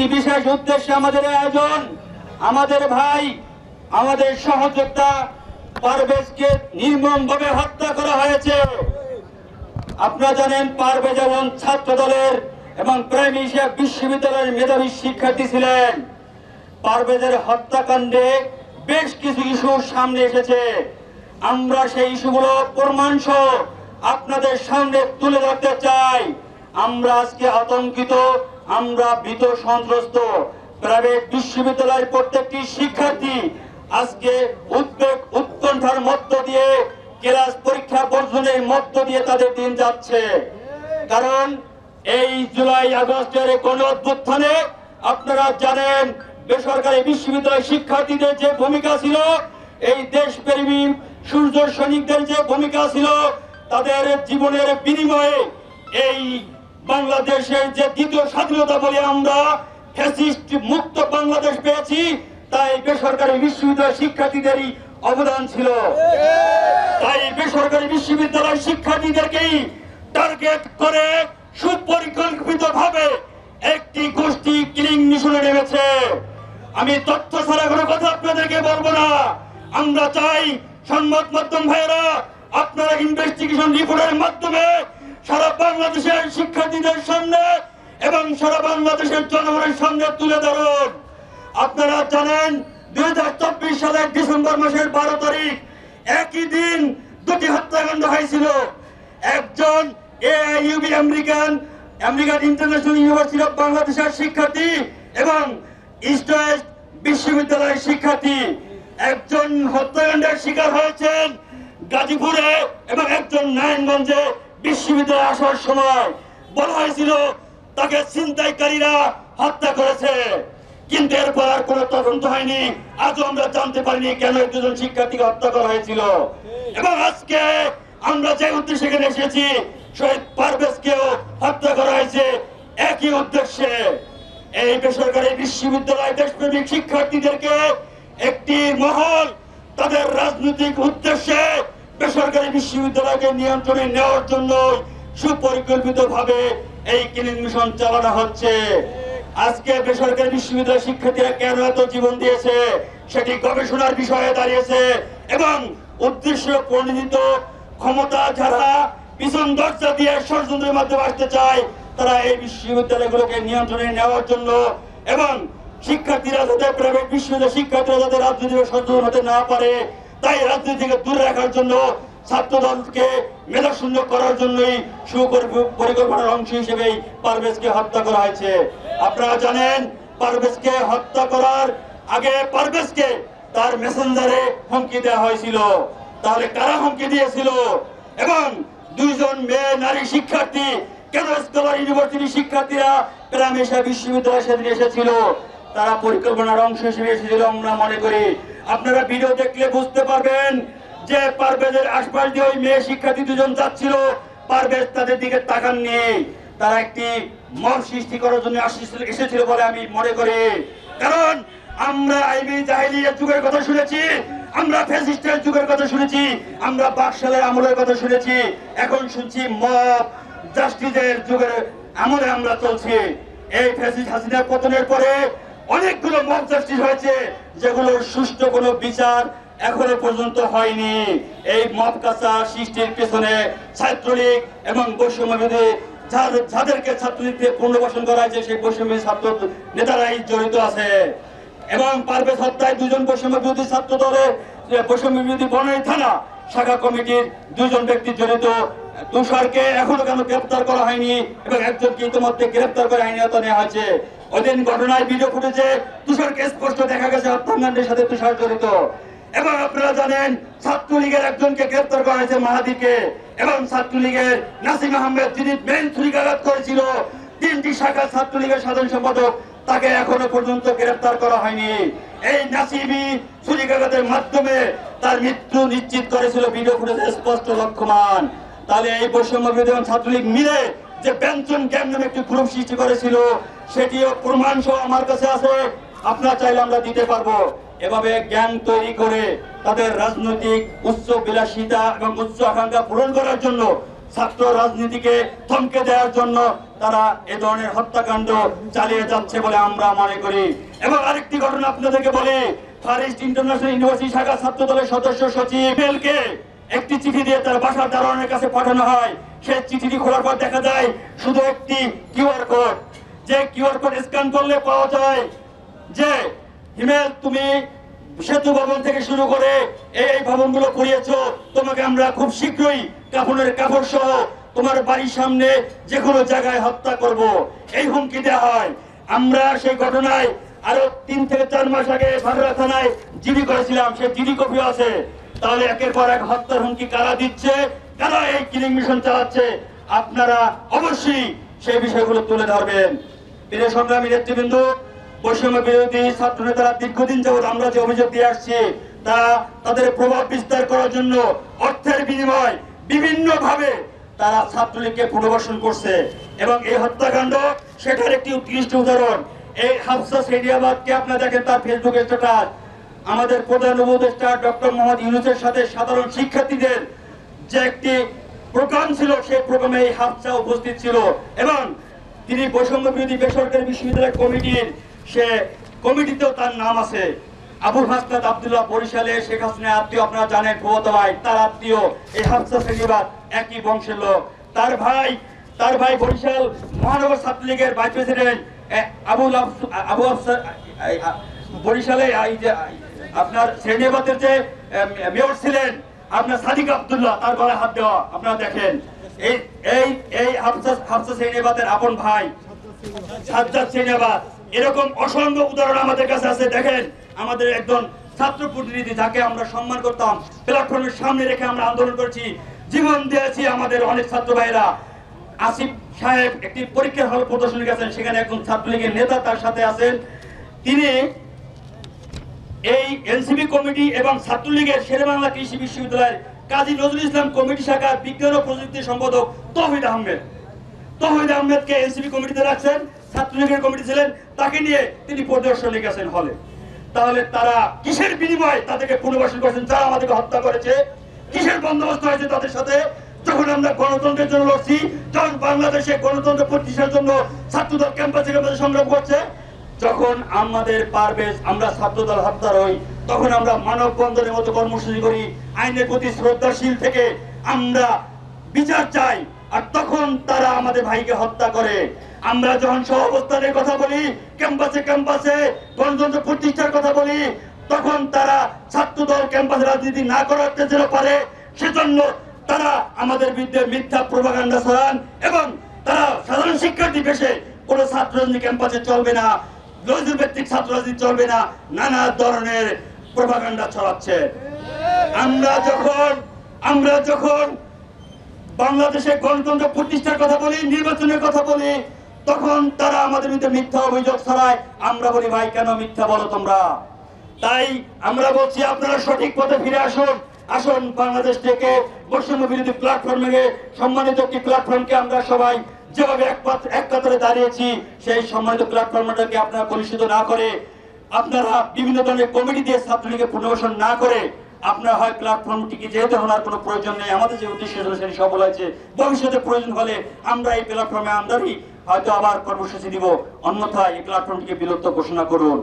একটি বিশেষ উদ্দেশ্যে আমাদের আয়োজন। আমাদের ভাই, আমাদের সহযোদ্ধা পারভেজকে নির্মমভাবে হত্যা করা হয়েছে। আপনারা জানেন পারভেজ যেমন ছাত্র দলের এবং প্রাইম এশিয়া বিশ্ববিদ্যালয়ের মেধাবী শিক্ষার্থী ছিলেন। পারভেজের হত্যাকাণ্ডে বেশ কিছু ইস্যু সামনে এসেছে। আমরা সেই ইস্যুগুলো প্রমাণসহ আপনাদের সামনে তুলে ধরতে চাই। আমরা আজকে আতঙ্কিত, আমরা ভীত সন্ত্রস্ত। প্রাইভেট বিশ্ববিদ্যালয়ের প্রত্যেকটি শিক্ষার্থী আজকে উদ্বেগ উৎকণ্ঠার মধ্য দিয়ে, ক্লাস পরীক্ষা বর্জনের মধ্য দিয়ে তাদের দিন যাচ্ছে। কারণ এই জুলাই আগস্টের গণ অভ্যুত্থানে আপনারা জানেন বেসরকারি বিশ্ববিদ্যালয় শিক্ষার্থীদের যে ভূমিকা ছিল, এই দেশপ্রেমী সূর্য সৈনিকদের যে ভূমিকা ছিল, তাদের জীবনের বিনিময়ে এই বাংলাদেশের যে দ্বিতীয় স্বাধীনতা বলে আমরা ফ্যাসিস্ট মুক্ত বাংলাদেশ পেয়েছি, তাই বেসরকারি বিশ্ববিদ্যালয় শিক্ষার্থীদেরই অবদান ছিল। তাই বেসরকারি বিশ্ববিদ্যালয় শিক্ষার্থীদেরকেই টার্গেট করে সুপরিকল্পিতভাবে একটি গোষ্ঠী কিলিং মিশনে নেমেছে। আমি তথ্য ছাড়া কোনো কথা আপনাদেরকে বলবো না। আমরা চাই সংবাদ মাধ্যম ভাইয়েরা আপনারা ইনভেস্টিগেশন রিপোর্টের মাধ্যমে সারা বাংলাদেশের শিক্ষার্থীদের সামনে এবং সারা বাংলাদেশের জনগণের সামনে তুলে ধরুন। আপনারা জানেন 2024 সালের ডিসেম্বর মাসের 12 তারিখ একই দিন দুটি হত্যাকাণ্ড হয়েছিল। একজন AIUB American international university of বাংলাদেশের শিক্ষার্থী এবং ইস্ট ওয়েস্ট বিশ্ববিদ্যালয়ের শিক্ষার্থী একজন হত্যাকাণ্ডের শিকার হয়েছেন গাজীপুরে এবং একজন নারায়ণগঞ্জে বিশ্ববিদ্যালয়ে আসার সময় বলা হয়েছিল তাকে ছিনতাইকারীরা হত্যা করেছে, কিন্তু এরপর আর কোনো তদন্ত হয়নি। আজও আমরা জানতে পারিনি কেন এই দুজন শিক্ষার্থীকে হত্যা করা হয়েছিল। এবং আজকে আমরা যে উদ্দেশ্যে এখানে এসেছি, শহীদ পারভেজকেও হত্যা করা হয়েছে একই উদ্দেশ্যে। এই বেসরকারি বিশ্ববিদ্যালয় দেশপ্রেমিক শিক্ষার্থীদেরকে একটি মহল তাদের রাজনৈতিক উদ্দেশ্যে বেসরকারি বিশ্ববিদ্যালয়কে নিয়ন্ত্রণে নেওয়ার জন্য সুপরিকল্পিতভাবে এই কিলিং মিশন চালানো হচ্ছে। আজকে বেসরকারি বিশ্ববিদ্যালয় শিক্ষার্থীরা কেন এত জীবন দিয়েছে সেটি গবেষণার বিষয়ে দাঁড়িয়েছে এবং উদ্দেশ্য প্রণোদিত ক্ষমতা যারা পিছন দরজা দিয়ে ষড়যন্ত্রের মাধ্যমে আসতে চায়, তারা এই বিশ্ববিদ্যালয়গুলোকে নিয়ন্ত্রণে নেওয়ার জন্য এবং শিক্ষার্থীরা যাতে প্রাইভেট বিশ্ববিদ্যালয় শিক্ষার্থীরা যাতে রাজনীতিকে সচেতন হতে না পারে, তাই রাজনীতি থেকে দূরে রাখার জন্য ছাত্র দলকে মেধাশূন্য করার জন্যই সুপরিকল্পনার অংশ হিসেবেই পারভেজকে হত্যা করা হয়েছে। আপনারা জানেন পারভেজকে হত্যা করার আগে পারভেজকে তার মেসেঞ্জারে হুমকি দেওয়া হয়েছিল। তাহলে কারা হুমকি দিয়েছিল? এবং দুইজন মেয়ে নারী শিক্ষার্থী কেন স্কলার ইউনিভার্সিটি শিক্ষার্থীরা প্রাইম এশিয়া বিশ্ববিদ্যালয়ে সেদিন এসেছিল? তারা পরিকল্পনার অংশ হিসেবে এসেছিল আমরা মনে করি। আপনারা ভিডিও দেখলে বুঝতে পারবেন যে পারভেজের আশপাশ দিয়ে ওই মেয়ে শিক্ষার্থী দুজন যাচ্ছিল, পারভেজ তাদের দিকে তাকাননি। তারা একটি মব সৃষ্টি করার জন্য এসেছিল বলে আমি মনে করি। কারণ আমরা আইবি জাহেলিয়ার যুগের কথা শুনেছি, আমরা ফ্যাসিস্টের যুগের কথা শুনেছি, আমরা বাকশালের আমলের কথা শুনেছি, এখন শুনছি মব জাস্টিসের যুগের আমলে আমরা চলছি। এই ফ্যাসিস্ট হাসিনা পতনের পরে অনেকগুলো মব জাস্টিস হয়েছে, যেগুলোর সুষ্ঠু কোনো বিচার এখনো পর্যন্ত হয়নি। এই মব কাঁচা সৃষ্টির পেছনে ছাত্রলীগ এবং বৈষম্যবিরোধী যাদেরকে ছাত্রলীগকে পুনর্বাসন করা হয়েছে সেই বৈষম্যবিরোধী ছাত্র নেতারাই জড়িত আছে। এবং পারভেজ হত্যায় দুজন বৈষম্যবিরোধী ছাত্র দলের বৈষম্যবিরোধী বনানী থানা শাখা কমিটির দুজন ব্যক্তি জড়িত। তুষারকে এখনো কেন গ্রেপ্তার করা হয়নি এবং একজনকে ইতিমধ্যে গ্রেপ্তার করে আইনে আওতায় নেওয়া হয়েছে। ওইদিন ঘটনায় ভিডিও ফুটেজে তুষারকে স্পষ্ট দেখা গেছে হত্যাকাণ্ডের সাথে তুষার জড়িত। এবং আপনারা জানেন ছাত্রলীগের একজনকে গ্রেপ্তার করা হয়েছে মাহাদিকে, এবং ছাত্রলীগের নাসিম আহমেদ যিনি মেইন ছুরিকাঘাত করেছিল 3টি শাখা ছাত্রলীগের সাধারণ সম্পাদক, তাকে এখনো পর্যন্ত গ্রেপ্তার করা হয়নি। এই নাসিবি ছুরিকাঘাতের মাধ্যমে তার মৃত্যু নিশ্চিত করেছিল ভিডিও ফুটেজে স্পষ্ট লক্ষ্যমান। তাহলে এই বৈষম্যবিরোধী ছাত্রলীগ মিলে যে ব্যঞ্জন গ্যাং নামে একটি গ্রুপ সৃষ্টি করেছিল, সেটিও প্রমাণ সহ আমার কাছে আছে, আপনারা চাইলে আমরা দিতে পারবো। এভাবে গ্যাং তৈরি করে তাদের রাজনৈতিক উচ্চ বিলাসিতা এবং উচ্চ আকাঙ্ক্ষা পূরণ করার জন্য ছাত্র রাজনীতিকে থমকে দেওয়ার জন্য তারা এ ধরনের হত্যাকাণ্ড চালিয়ে যাচ্ছে বলে আমরা মনে করি। এবং আরেকটি ঘটনা আপনাদেরকে বলি, ফার ইস্ট ইন্টারন্যাশনাল ইউনিভার্সিটি শাখা ছাত্র দলের সদস্য সচিবকে একটি চিঠি দিয়ে তার বাসার দারোয়ানের কাছে পাঠানো হয়। সেই চিঠিটি খোলার পর দেখা যায় শুধু একটি কিউআর কোড, যে কিউআর কোড স্ক্যান করলে পাওয়া যায় যে হিমেল তুমি সেতু ভবন থেকে শুরু করে এই ভবনগুলো করিয়েছো, তোমাকে আমরা খুব শীঘ্রই কাফনের কাপড় সহ তোমার বাড়ির সামনে যে কোনো জায়গায় হত্যা করব, এই হুমকি দেওয়া হয়। আমরা সেই ঘটনায় আরো 3 থেকে 4 মাস আগে ভাগড়া থানায় জিডি করেছিলাম, সেই জিডি কপি আছে। তাহলে একের পর এক হত্যার হুমকি কারা দিচ্ছে, কারা এই কিলিং মিশন চালাচ্ছে, আপনারা অবশ্যই সেই বিষয়গুলো তুলে ধরবেন। প্রিয় সংগ্রামী নেতৃবৃন্দ, বৈষম্য বিরোধী ছাত্র নেতারা দীর্ঘদিন যাবৎ আমরা যে অভিযোগ দিয়ে আসছি, তারা তাদের প্রভাব বিস্তার করার জন্য অর্থের বিনিময় বিভিন্ন ভাবে তারা ছাত্রলীগকে পুনর্বাসন করছে। এবং এই হত্যাকাণ্ড সেটার একটি উৎকৃষ্ট উদাহরণ। এই হাফসা সেদিয়াবাদকে আপনারা দেখেন তার ফেসবুক স্ট্যাটাস, আমাদের প্রধান উপদেষ্টা ডক্টর মোহাম্মদ ইউনূসের সাথে সাধারণ শিক্ষার্থীদের যে একটি প্রোগ্রাম ছিল, সেই প্রোগ্রামে এই হাফসা উপস্থিত ছিল। এবং তিনি বৈষম্য বিরোধী বেসরকারি বিশ্ববিদ্যালয় কমিটির সে কমিটিতেও তার নাম আছে। আবুল হাসনাত আব্দুল্লাহ বরিশালে শেখ হাসিনার আত্মীয়, আপনারা জানেন প্রবত ভাই, তার আত্মীয় এই হাফসা সেদিয়াবাদ একই বংশের লোক। তার ভাই বরিশাল মহানগর ছাত্রলীগের ভাইস প্রেসিডেন্ট আবু আফসার বরিশালে আপনার সেদিয়াবাদের যে মেয়র ছিলেন আপনার সাদিক আব্দুল্লাহ, তার গলায় হাত দেওয়া আপনারা দেখেন। এই হাফসা সেদিয়াবাদের আপন ভাই সাজ্জাদ সেদিয়াবাদ। এরকম অসংখ্য উদাহরণ আমাদের কাছে আছে। দেখেন আমাদের একজন ছাত্র প্রতিনিধি, যাকে আমরা সম্মান করতাম, প্ল্যাটফর্মের সামনে রেখে আমরা আন্দোলন করেছি, জীবন দিয়েছি আমাদের অনেক ছাত্র ভাইরা। আসিফ সাহেব একটি পরীক্ষার হল প্রদর্শনী গেছেন, সেখানে একজন ছাত্রলীগের নেতা তার সাথে আছেন। তিনি এই এনসিপি কমিটি এবং ছাত্রলীগের শেরেবাংলা কৃষি বিশ্ববিদ্যালয়ের কাজী নজরুল ইসলাম কমিটি শাখার বিজ্ঞান ও প্রযুক্তি সম্পাদক তৌহিদ আহমেদকে এনসিপি কমিটিতে রাখছেন, ছাত্রলীগের কমিটি ছিলেন, তাকে নিয়ে তিনি পরিদর্শনে গেছেন হলে। তাহলে তারা কিসের বিনিময়ে তাদেরকে পুনর্বাসন করেছেন? যারা আমাদেরকে হত্যা করেছে, কিসের বন্দোবস্ত হয়েছে তাদের সাথে? যখন আমরা গণতন্ত্রের জন্য লড়ছি, যখন বাংলাদেশে গণতন্ত্র প্রতিষ্ঠার জন্য ছাত্রদল ক্যাম্পাসে সংগ্রাম করছে, যখন আমাদের পারবেজ আমরা ছাত্রদল হত্যার হই, তখন আমরা মানববন্ধনের মতো কর্মসূচি করি, আইনের প্রতি শ্রদ্ধাশীল থেকে আমরা বিচার চাই। আর তখন তারা আমাদের ভাইকে হত্যা করে। আমরা যখন সহাবস্থানের কথা বলি, ক্যাম্পাসে গণতন্ত্র প্রতিষ্ঠার কথা বলি, তখন তারা ছাত্রদল ক্যাম্পাসে রাজনীতি না করাতে যেন পারে, সেজন্য তারা আমাদের বিরুদ্ধে মিথ্যা প্রোপাগান্ডা ছড়ান। এবং তারা সাধারণ শিক্ষার্থী পেশে কোনো ছাত্র রাজনীতি ক্যাম্পাসে চলবে না, নজরুল ভিত্তিক ছাত্র রাজনীতি চলবে না, নানা ধরনের প্রোপাগান্ডা ছড়াচ্ছে। আমরা যখন বাংলাদেশে গণতন্ত্র প্রতিষ্ঠার কথা বলি, নির্বাচনের কথা বলি, তখন তারা আমাদের বিরুদ্ধে মিথ্যা অভিযোগ ছড়ায়। আমরা বলি ভাই কেন মিথ্যা বলো তোমরা? তাই আমরা বলছি আপনারা সঠিক পথে ফিরে আসুন। বাংলাদেশ থেকে বৈষম্য বিরোধী প্ল্যাটফর্মে সম্মানিত একটি প্ল্যাটফর্মকে আমরা সবাই যেভাবে এক কাতারে দাঁড়িয়েছি, সেই সম্মানিত প্ল্যাটফর্মটাকে আপনারা কলুষিত না করে, আপনারা বিভিন্ন ধরনের কমিটি দিয়ে ছাত্রলীগের পুনর্বাসন না করে, আপনার হয় প্ল্যাটফর্মটিকে যেহেতু ওনার কোনো প্রয়োজন নেই, আমাদের যে উদ্দেশ্য সেটি সফল হয়েছে, ভবিষ্যতে প্রয়োজন হলে আমরা এই প্ল্যাটফর্মে আমরাই হয়তো আবার কর্মসূচি দিব, অন্যথায় এই প্ল্যাটফর্মটিকে বিলুপ্ত ঘোষণা করুন।